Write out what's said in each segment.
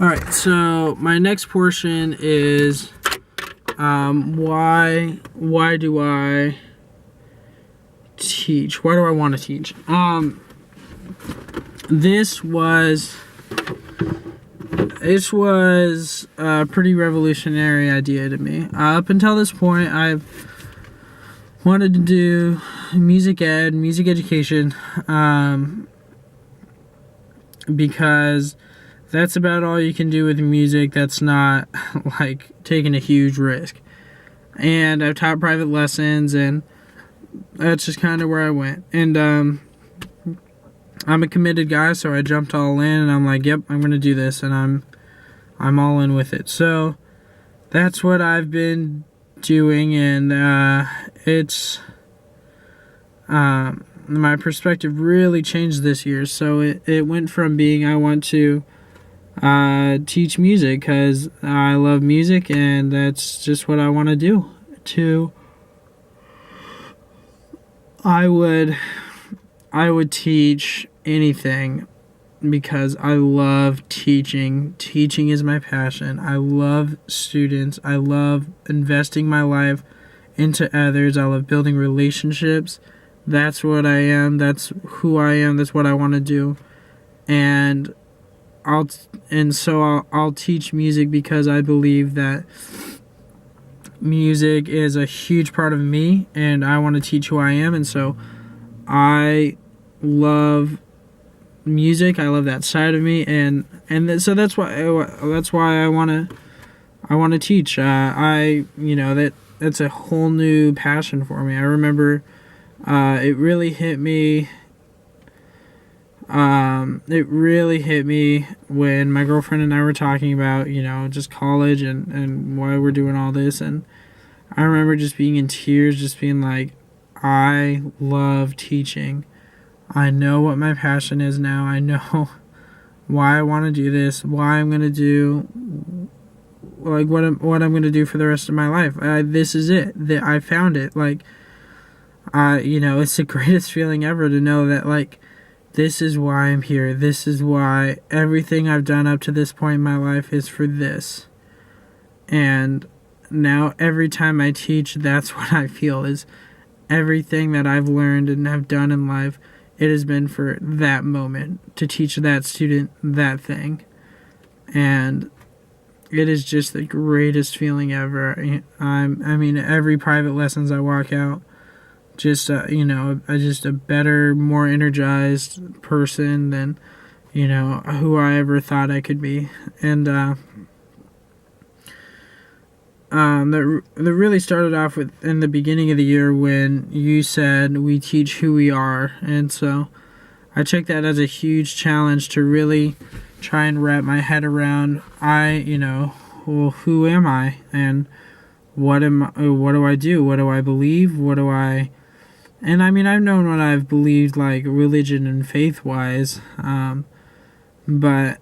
Alright, so my next portion is why do I teach? Why do I want to teach? This was a pretty revolutionary idea to me. Up until this point, I've wanted to do music education, because that's about all you can do with music that's not like taking a huge risk. And I've taught private lessons, and that's just kind of where I went. And I'm a committed guy, so I jumped all in, and I'm like, yep, I'm gonna do this, and I'm all in with it. So that's what I've been doing, and it's my perspective really changed this year. So it went from being I want to teach music because I love music, and that's just what I want to do, to I would teach anything because I love teaching. Teaching is my passion. I love students. I love investing my life into others. I love building relationships. That's what I am. That's who I am. That's what I want to do. And I'll teach music because I believe that music is a huge part of me, and I want to teach who I am. And so I love music. I love that side of me, and so that's why I want to teach. That's a whole new passion for me. I remember it really hit me. It really hit me when my girlfriend and I were talking about, just college and why we're doing all this. And I remember just being in tears, just being like, I love teaching. I know what my passion is now. I know why I want to do this, why I'm going to do, like, what I'm going to do for the rest of my life. This is it. I found it. Like, it's the greatest feeling ever to know that, like, this is why I'm here. This is why everything I've done up to this point in my life is for this. And now every time I teach, that's what I feel is everything that I've learned and have done in life, it has been for that moment, to teach that student that thing. And it is just the greatest feeling ever. Every private lessons I walk out, just a better, more energized person than who I ever thought I could be. And that really started off with in the beginning of the year when you said we teach who we are. And so I took that as a huge challenge to really try and wrap my head around who am I, and what do I do, what do I believe, and I've known what I've believed, like religion and faith-wise, but,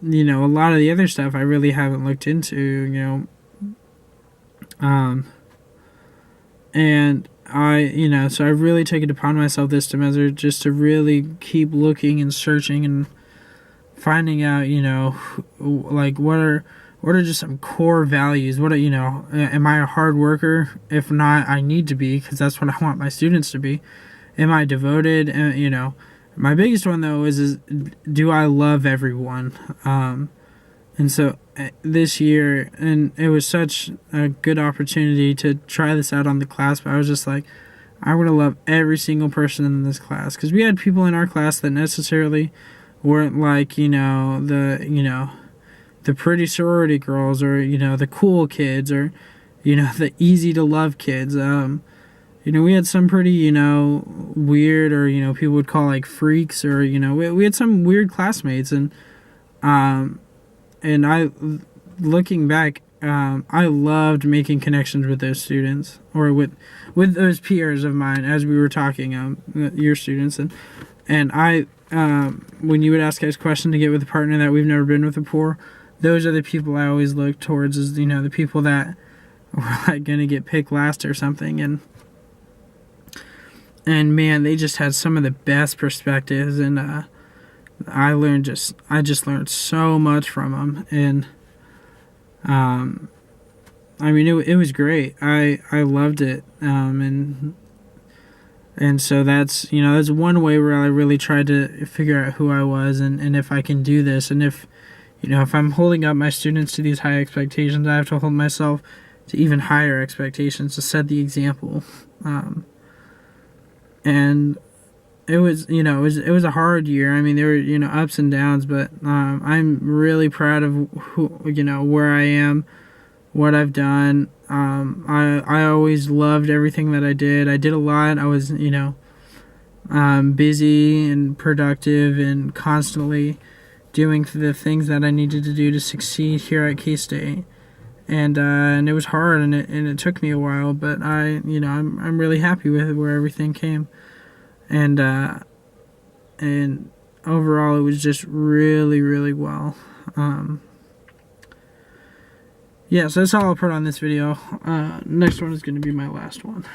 a lot of the other stuff I really haven't looked into, and so I really took it upon myself this semester just to really keep looking and searching and finding out, like what are just some core values? Am I a hard worker? If not, I need to be, because that's what I want my students to be. Am I devoted? My biggest one though is do I love everyone? And so this year, and it was such a good opportunity to try this out on the class, but I was just like, I want to love every single person in this class, because we had people in our class that necessarily weren't like, the pretty sorority girls, or the cool kids, or the easy to love kids. We had some pretty weird, or people would call like freaks, or we had some weird classmates, and I, looking back, I loved making connections with those students, or with those peers of mine, as we were talking, your students, and I, when you would ask us questions to get with a partner that we've never been with before, those are the people I always look towards, as the people that were like gonna get picked last or something, and man, they just had some of the best perspectives, and I just learned so much from them, and I mean, it was great. I loved it, and so that's one way where I really tried to figure out who I was, and if I can do this, and if I'm holding up my students to these high expectations, I have to hold myself to even higher expectations to set the example. And it was it was a hard year. I mean, there were ups and downs, but I'm really proud of where I am, what I've done. I always loved everything that I did. I did a lot. I was busy and productive and constantly doing the things that I needed to do to succeed here at K-State. And it was hard, and it took me a while, but I'm really happy with where everything came. And overall, it was just really, really well. Yeah, so that's all I'll put on this video. Next one is going to be my last one.